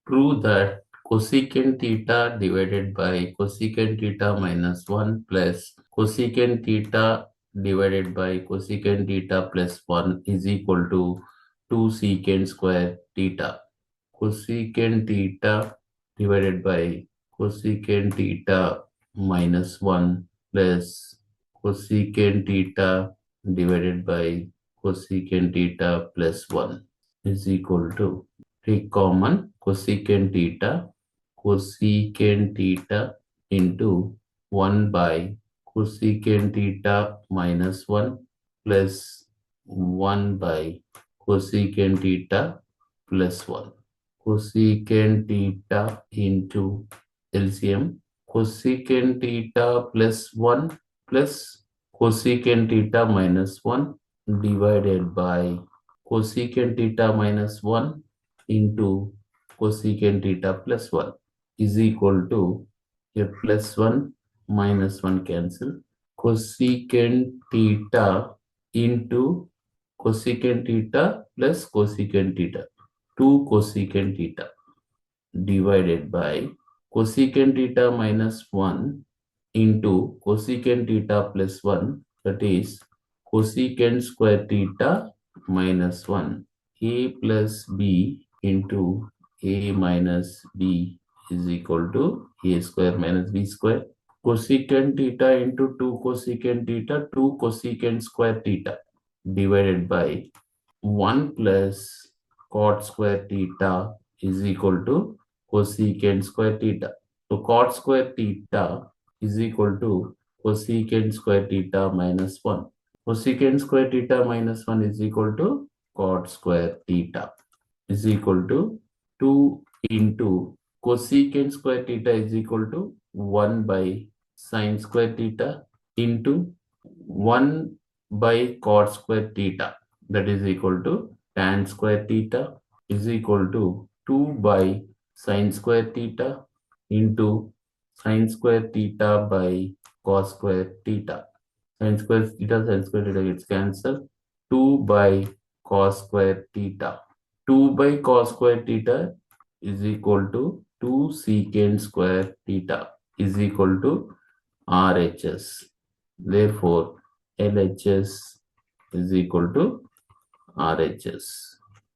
Prove that cosecant theta divided by cosecant theta minus 1 plus cosecant theta divided by cosecant theta plus 1 is equal to 2 secant square theta. Cosecant theta divided by cosecant theta minus 1 plus cosecant theta divided by cosecant theta plus 1 is equal to, take common cosecant theta into 1 by cosecant theta minus 1 plus 1 by cosecant theta plus 1. Cosecant theta into LCM, cosecant theta plus 1 plus cosecant theta minus 1 divided by cosecant theta minus 1 into cosecant theta plus 1 is equal to, a plus 1 minus 1 cancel, cosecant theta into cosecant theta plus cosecant theta, 2 cosecant theta divided by cosecant theta minus 1 into cosecant theta plus 1, that is cosecant square theta minus 1. A plus b into a minus b is equal to a square minus b square. Cosecant theta into 2 cosecant theta, 2 cosecant square theta divided by 1 plus cot square theta is equal to cosecant square theta. So cot square theta is equal to cosecant square theta minus 1. Cosecant square theta minus 1 is equal to cot square theta is equal to 2 into cosecant square theta is equal to 1 by sine square theta into 1 by cot square theta, that is equal to tan square theta is equal to 2 by sine square theta into sine square theta by cos square theta. Sine square theta gets cancelled. 2 by cos square theta. 2 by cos square theta is equal to 2 secant square theta is equal to RHS. Therefore, LHS is equal to RHS.